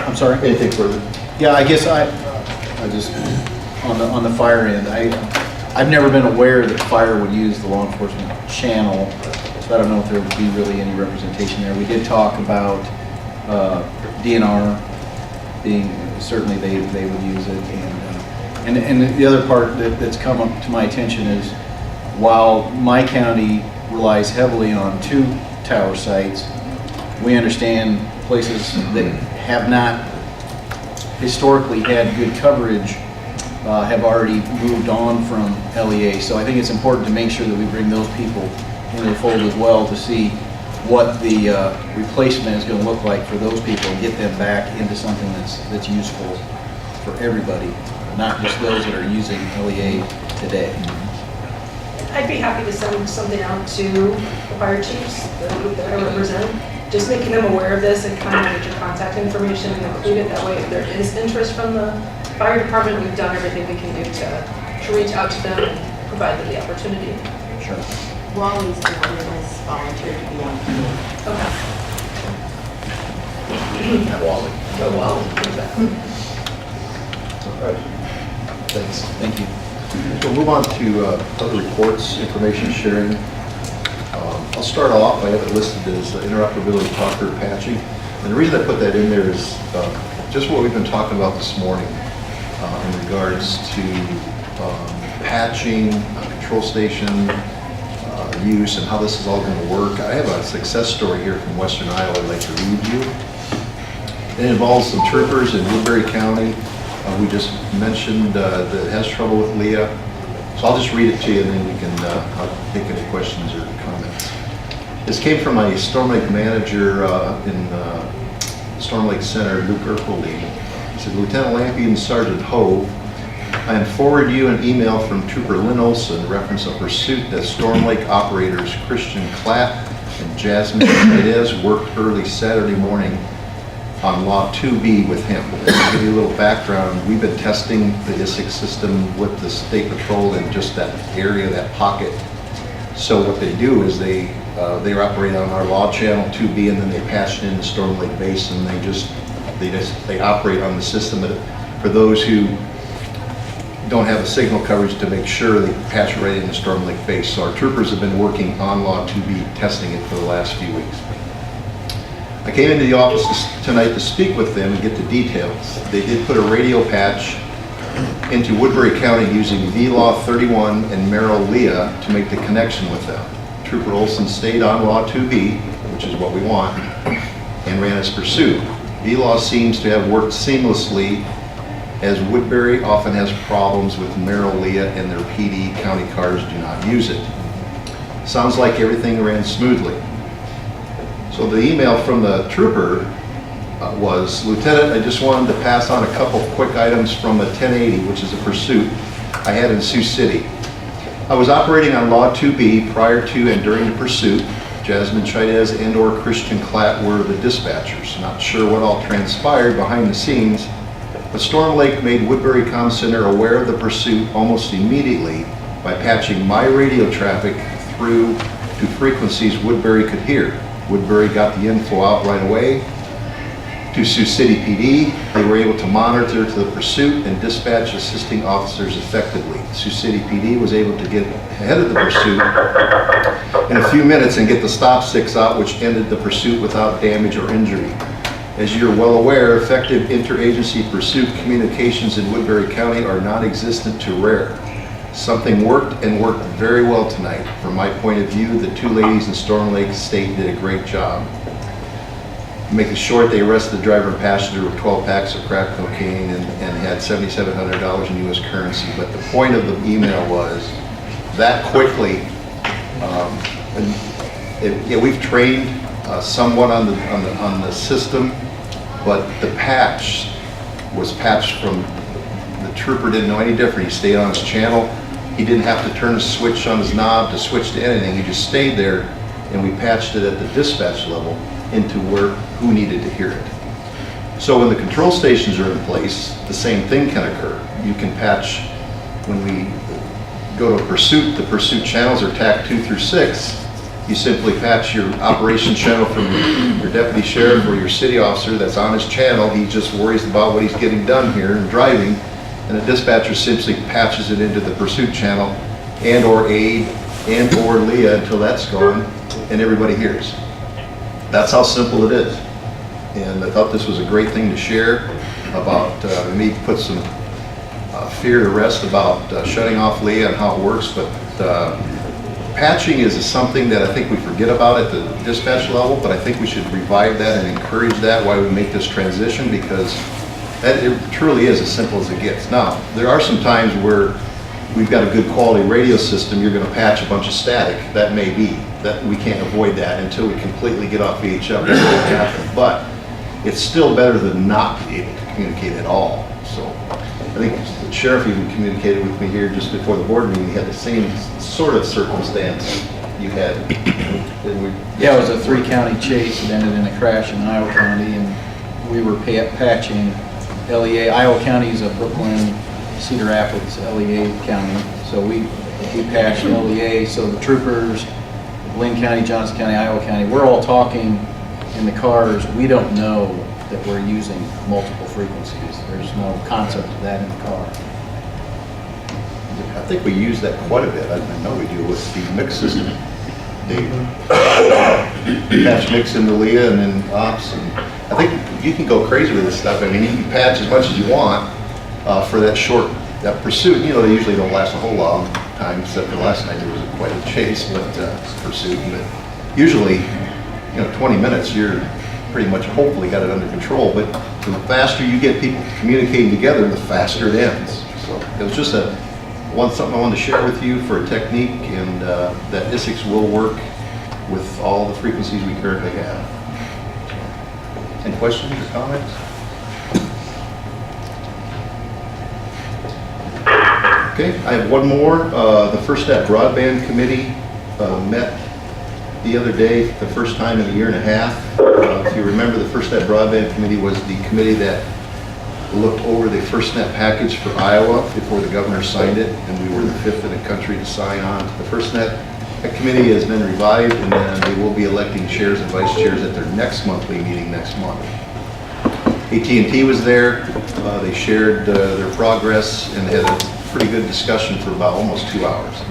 S: I'm sorry?
A: Anything further?
S: Yeah, I guess I just, on the fire end, I've never been aware that fire would use the law enforcement channel, so I don't know if there would be really any representation there. We did talk about DNR being, certainly they would use it, and the other part that's come up to my attention is while my county relies heavily on 2 tower sites, we understand places that have not historically had good coverage have already moved on from LEA. So I think it's important to make sure that we bring those people into the fold as well to see what the replacement is going to look like for those people and get them back into something that's useful for everybody, not just those that are using LEA today.
F: I'd be happy to send something out to the fire chiefs, the group that I represent, just making them aware of this and kind of get your contact information and include it. That way, if there is interest from the fire department, we've done everything we can do to reach out to them and provide them the opportunity.
S: Sure.
R: Wally's the one that has volunteered to be on the committee.
F: Okay.
S: Wally.
F: Go well.
A: All right. Thanks.
S: Thank you.
A: We'll move on to other reports, information sharing. I'll start off, I have it listed as interoperability talker patching. And the reason I put that in there is just what we've been talking about this morning in regards to patching, control station use, and how this is all going to work. I have a success story here from Western Iowa I'd like to read you. It involves some troopers in Woodbury County. We just mentioned that it has trouble with Leah. So I'll just read it to you and then we can I'll take any questions or comments. This came from a Storm Lake manager in Storm Lake Center, Luke Erpeley. He said, Lieutenant Lampy and Sergeant Hove, I am forwarding you an email from Trooper Lynn Olson in reference to pursuit that Storm Lake operators Christian Klatt and Jasmine Hernandez worked early Saturday morning on Law 2B with him. To give you a little background, we've been testing the Isicsb system with the State Patrol in just that area, that pocket. So what they do is they operate on our Law Channel 2B, and then they patch it into Storm Lake Base, and they operate on the system. For those who don't have a signal coverage, to make sure they patch it right into Storm Lake Base. So our troopers have been working on Law 2B, testing it for the last few weeks. I came into the office tonight to speak with them and get the details. They did put a radio patch into Woodbury County using VLAW 31 and Merrill Leah to make the connection with them. Trooper Olson stayed on Law 2B, which is what we want, and ran his pursuit. VLAW seems to have worked seamlessly, as Woodbury often has problems with Merrill Leah and their PD. County cars do not use it. Sounds like everything ran smoothly. So the email from the trooper was, Lieutenant, I just wanted to pass on a couple quick items from a 1080, which is a pursuit I had in Sioux City. I was operating on Law 2B prior to and during the pursuit. Jasmine Chaidez and or Christian Klatt were the dispatchers. Not sure what all transpired behind the scenes, but Storm Lake made Woodbury Comm Center aware of the pursuit almost immediately by patching my radio traffic through to frequencies Woodbury could hear. Woodbury got the info out right away to Sioux City PD. They were able to monitor to the pursuit and dispatch assisting officers effectively. Sioux City PD was able to get ahead of the pursuit in a few minutes and get the stop sticks out, which ended the pursuit without damage or injury. As you're well aware, effective interagency pursuit communications in Woodbury County are non-existent to rare. Something worked and worked very well tonight. From my point of view, the two ladies in Storm Lake State did a great job. To make it short, they arrested the driver and passenger with 12 packs of crack cocaine and had $7,700 in U.S. currency. But the point of the email was that quickly, we've trained somewhat on the system, but the patch was patched from, the trooper didn't know any different. He stayed on his channel. He didn't have to turn a switch on his knob to switch to anything. He just stayed there, and we patched it at the dispatch level into who needed to hear it. So when the control stations are in place, the same thing can occur. You can patch, when we go to pursuit, the pursuit channels are TAC 2 through 6. You simply patch your operation channel from your deputy sheriff or your city officer that's on his channel. He just worries about what he's getting done here and driving, and the dispatcher simply patches it into the pursuit channel and or aid and or Leah until that's gone and everybody hears. That's how simple it is. And I thought this was a great thing to share about, maybe put some fear to rest about shutting off Leah and how it works, but patching is something that I think we forget about at the dispatch level, but I think we should revive that and encourage that while we make this transition, because that it truly is as simple as it gets. Now, there are some times where we've got a good quality radio system, you're going to patch a bunch of static. That may be. That we can't avoid that until we completely get off VHF. That's what happen. But it's still better than not be able to communicate at all. So I think the sheriff even communicated with me here just before the board meeting. He had the same sort of circumstance you had.
S: Yeah, it was a 3-county chase. It ended in a crash in Iowa County, and we were patching LEA. Iowa County is a Brooklyn, Cedar Rapids, LEA county. So we patched LEA. So the troopers, Lynn County, Johnson County, Iowa County, we're all talking in the cars. We don't know that we're using multiple frequencies. There's no concept of that in the car.
A: I think we use that quite a bit. I know we do with the mix system. They patch mix into Leah and then ops. And I think you can go crazy with this stuff. I mean, you can patch as much as you want for that pursuit. You know, they usually don't last a whole long time, except for last night there was quite a chase, but pursuit. But usually, 20 minutes, you're pretty much hopefully got it under control. But the faster you get people communicating together, the faster it ends. So it was just something I wanted to share with you for a technique, and that Isicsb will work with all the frequencies we currently have. Any questions or comments? Okay, I have one more. The First Step Broadband Committee met the other day, the first time in a year and a half. If you remember, the First Step Broadband Committee was the committee that looked over the FirstNet package for Iowa before the governor signed it, and we were the 5th in the country to sign on to the FirstNet. That committee has been revived, and then they will be electing chairs and vice chairs at their next monthly meeting next month. AT&T was there. They shared their progress and had a pretty good discussion for about almost 2 hours.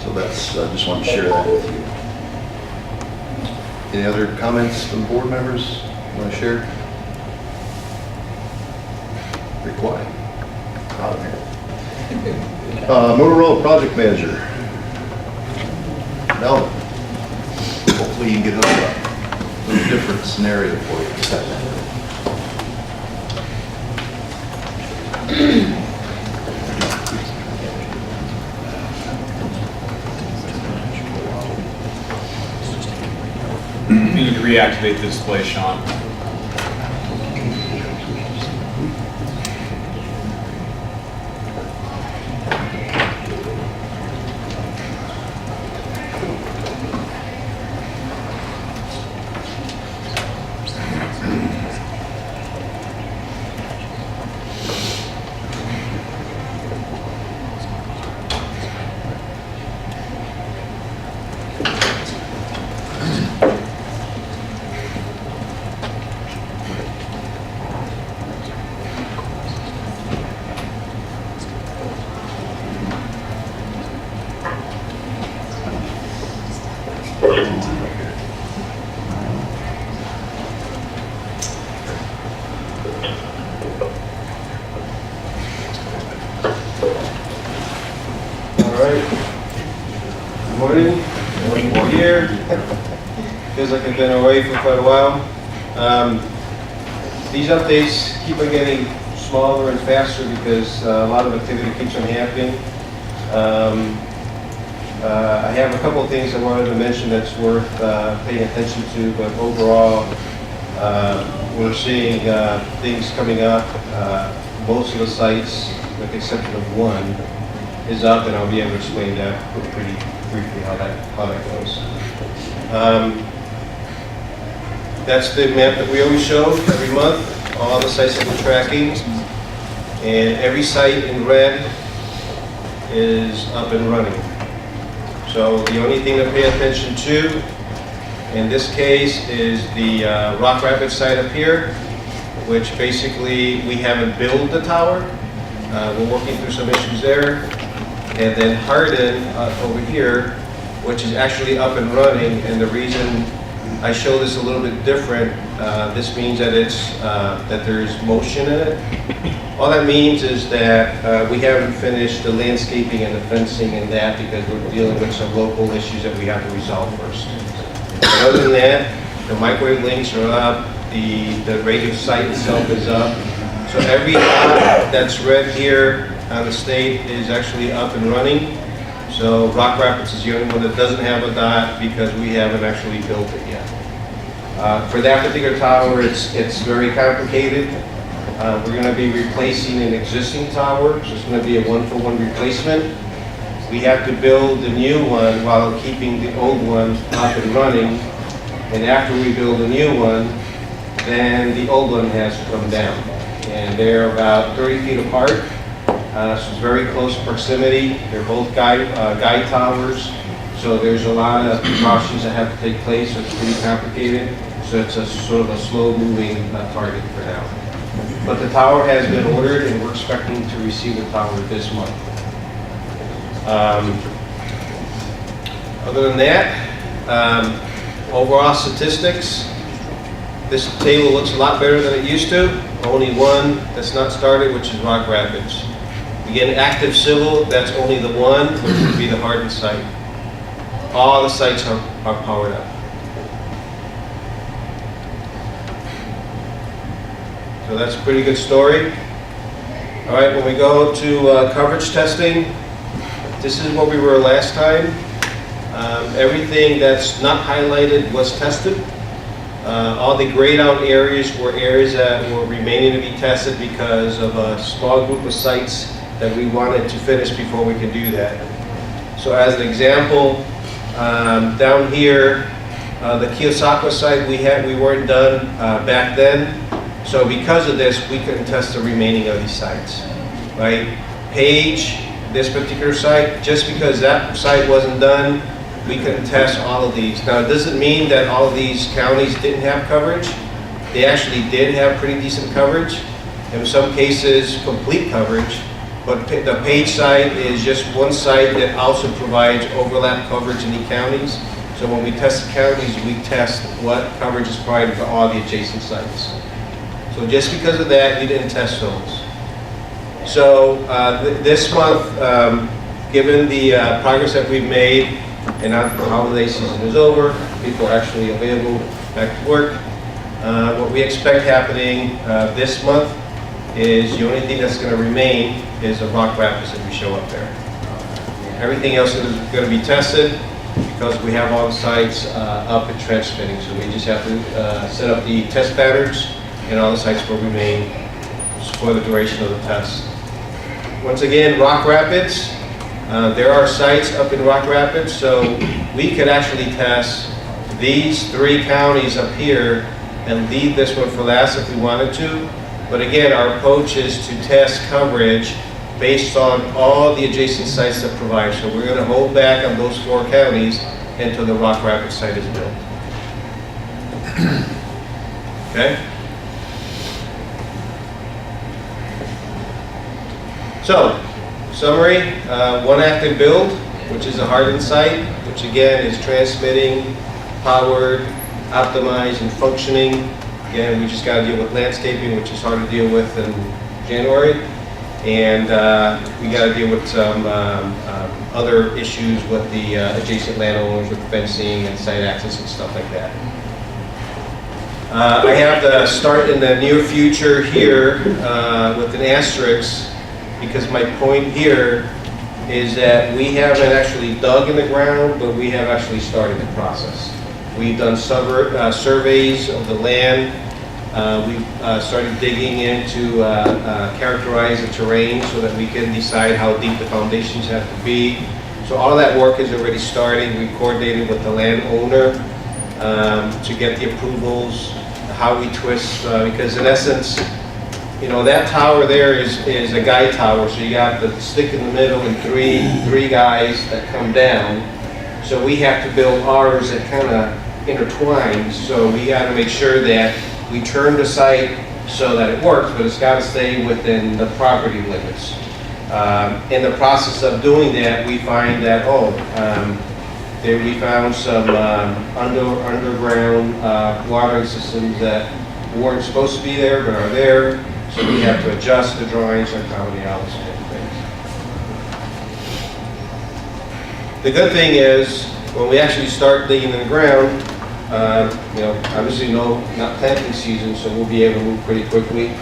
A: So that's, I just wanted to share that with you. Any other comments from board members want to share? Very quiet. Out of here. Motorola project manager. Melvin. Hopefully you can get a little different scenario for you.
J: You need to reactivate the display, Sean.
T: Feels like I've been away for quite a while. These updates keep on getting smaller and faster because a lot of activity keeps on happening. I have a couple of things I wanted to mention that's worth paying attention to, but overall, we're seeing things coming up. Most of the sites, with the exception of one, is up, and I'll be able to explain that pretty briefly how that goes. That's the map that we always show every month, all the sites that we're tracking, and every site in red is up and running. So the only thing to pay attention to in this case is the Rock Rapids site up here, which basically we haven't built the tower. We're working through some issues there. And then Hardin over here, which is actually up and running, and the reason I show this a little bit different. This means that that there's motion in it. All that means is that we haven't finished the landscaping and the fencing and that because we're dealing with some local issues that we have to resolve first. But other than that, the microwave links are up, the radio site itself is up. So every dot that's red here on the state is actually up and running. So Rock Rapids is the only one that doesn't have a dot because we haven't actually built it yet. For that particular tower, it's very complicated. We're going to be replacing an existing tower, so it's going to be a one-for-one replacement. We have to build the new one while keeping the old one up and running. And after we build a new one, then the old one has to come down. And they're about 30 feet apart, so it's very close proximity. They're both guide towers, so there's a lot of precautions that have to take place, so it's pretty complicated. So it's a sort of a slow-moving target for now. But the tower has been ordered, and we're expecting to receive the tower this month. Other than that, overall statistics, this table looks a lot better than it used to. Only one that's not started, which is Rock Rapids. Again, active civil, that's only the one, which would be the Hardin site. All the sites are powered up. So that's a pretty good story. All right, when we go to coverage testing, this is where we were last time. Everything that's not highlighted was tested. All the grayed out areas were areas that were remaining to be tested because of a small group of sites that we wanted to finish before we could do that. So as an example, down here, the Kiyosako site we weren't done back then. So because of this, we couldn't test the remaining of these sites, right? Page, this particular site, just because that site wasn't done, we couldn't test all of these. Now, it doesn't mean that all of these counties didn't have coverage. They actually did have pretty decent coverage. In some cases, complete coverage. But the Page site is just one site that also provides overlap coverage in the counties. So when we test the counties, we test what coverage is provided for all the adjacent sites. So just because of that, we didn't test those. So this month, given the progress that we've made, and now the holiday season is over, people are actually available back to work. What we expect happening this month is the only thing that's going to remain is the Rock Rapids that we show up there. Everything else is going to be tested because we have all the sites up and transmitting. So we just have to set up the test patterns and all the sites will remain for the duration of the test. Once again, Rock Rapids, there are sites up in Rock Rapids, so we could actually test these 3 counties up here and leave this one for last if we wanted to. But again, our approach is to test coverage based on all the adjacent sites that provide. So we're going to hold back on those 4 counties until the Rock Rapids site is built. Okay? So, summary, one active build, which is a Hardin site, which again is transmitting, powered, optimized, and functioning. Again, we just got to deal with landscaping, which is hard to deal with in January. And we got to deal with some other issues with the adjacent landowners with fencing and site access and stuff like that. I have to start in the near future here with an asterisk, because my point here is that we haven't actually dug in the ground, but we have actually started the process. We've done surveys of the land. We've started digging in to characterize the terrain so that we can decide how deep the foundations have to be. So all of that work is already starting. We've coordinated with the landowner to get the approvals, how we twist, because in essence, you know, that tower there is a guide tower, so you got the stick in the middle and three guys that come down. So we have to build ours that kind of intertwines, so we got to make sure that we turn the site so that it works, but it's got to stay within the property limits. In the process of doing that, we find that, There we found some underground watering systems that weren't supposed to be there but are there. So we have to adjust the drawings and accommodate all those kind of things. The good thing is when we actually start digging in the ground, obviously not planting season, so we'll be able to move pretty quickly.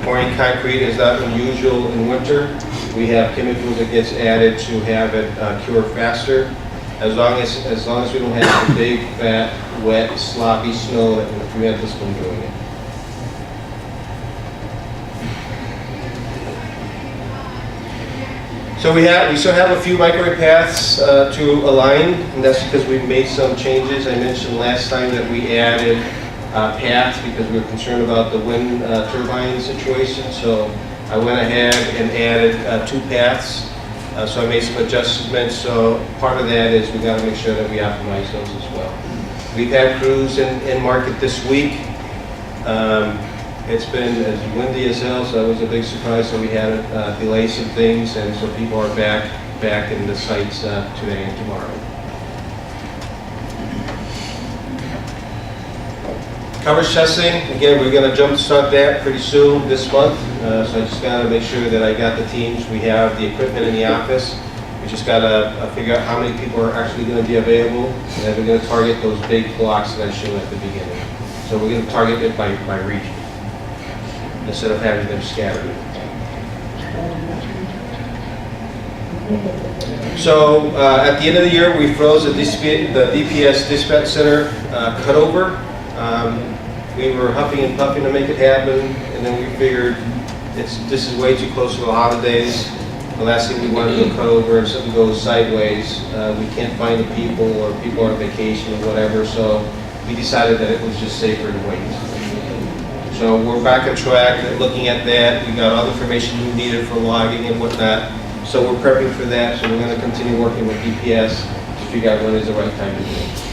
T: Pouring concrete is not unusual in winter. We have chemicals that gets added to have it cure faster. As long as we don't have the big, fat, wet, sloppy snow that will prevent us from doing it. So we still have a few microwave paths to align, and that's because we've made some changes. I mentioned last time that we added paths because we were concerned about the wind turbine situation. So I went ahead and added 2 paths. So I made some adjustments. So part of that is we got to make sure that we optimize those as well. We've had crews in market this week. It's been as windy as hell, so it was a big surprise. So we had to delay some things, and so people are back in the sites today and tomorrow. Coverage testing, again, we're going to jumpstart that pretty soon this month. So I just got to make sure that I got the teams. We have the equipment in the office. We just got to figure out how many people are actually going to be available, and then we're going to target those big blocks that I showed at the beginning. So we're going to target it by region, instead of having them scattered. So at the end of the year, we froze the DPS Dispatch Center cutover. We were huffing and puffing to make it happen, and then we figured this is way too close to the holidays. The last thing we want to do is cut over and something goes sideways. We can't find the people, or people are on vacation or whatever, so we decided that it was just safer to wait. So we're back on track and looking at that. We got all the information we needed for logging and whatnot. So we're prepping for that. So we're going to continue working with DPS to figure out when is the right time to do it.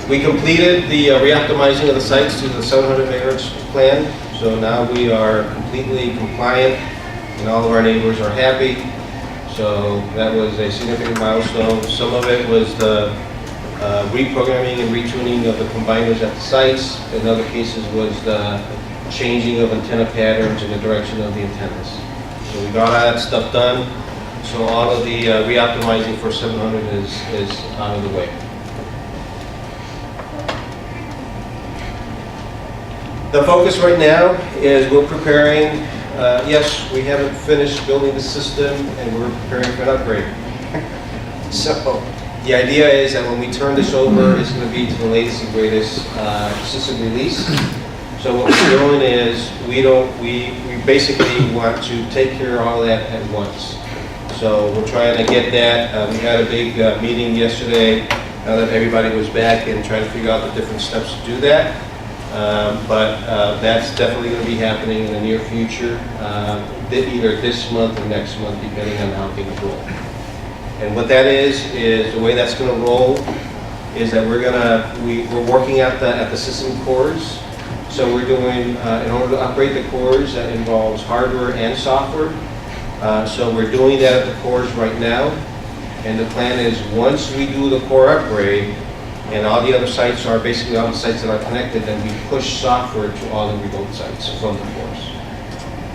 T: We completed the reoptimizing of the sites to the 700 megahertz plan. So now we are completely compliant and all of our neighbors are happy. So that was a significant milestone. Some of it was the reprogramming and retuning of the combiners at the sites. In other cases was the changing of antenna patterns in the direction of the antennas. So we got all that stuff done. So all of the reoptimizing for 700 is out of the way. The focus right now is we're preparing, yes, we haven't finished building the system and we're preparing for an upgrade. So the idea is that when we turn this over, it's going to be to the latest and greatest system release. So what we're doing is we basically want to take care of all that at once. So we're trying to get that. We had a big meeting yesterday now that everybody was back and trying to figure out the different steps to do that. But that's definitely going to be happening in the near future, either this month or next month, depending on how things roll. And what that is the way that's going to roll is that we're working at the system cores. So we're doing, in order to upgrade the cores, that involves hardware and software. So we're doing that at the cores right now. And the plan is once we do the core upgrade, and all the other sites are basically all the sites that are connected, then we push software to all the remote sites from the cores.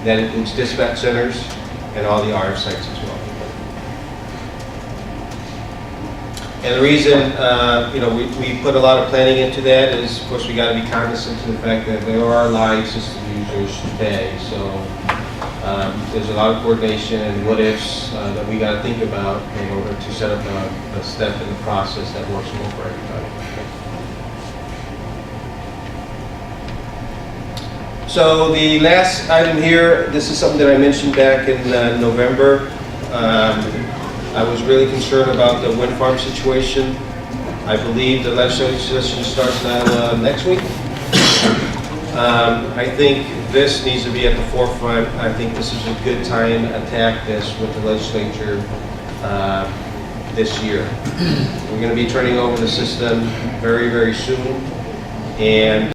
T: That includes dispatch centers and all the RF sites as well. And the reason, we put a lot of planning into that is, of course, we got to be cognizant of the fact that there are live system users today. So there's a lot of coordination and what ifs that we got to think about in order to set up a step in the process that works well for everybody. So the last item here, this is something that I mentioned back in November. I was really concerned about the wind farm situation. I believe the legislative session starts now next week. I think this needs to be at the forefront. I think this is a good time to attack this with the legislature this year. We're going to be turning over the system very, very soon. And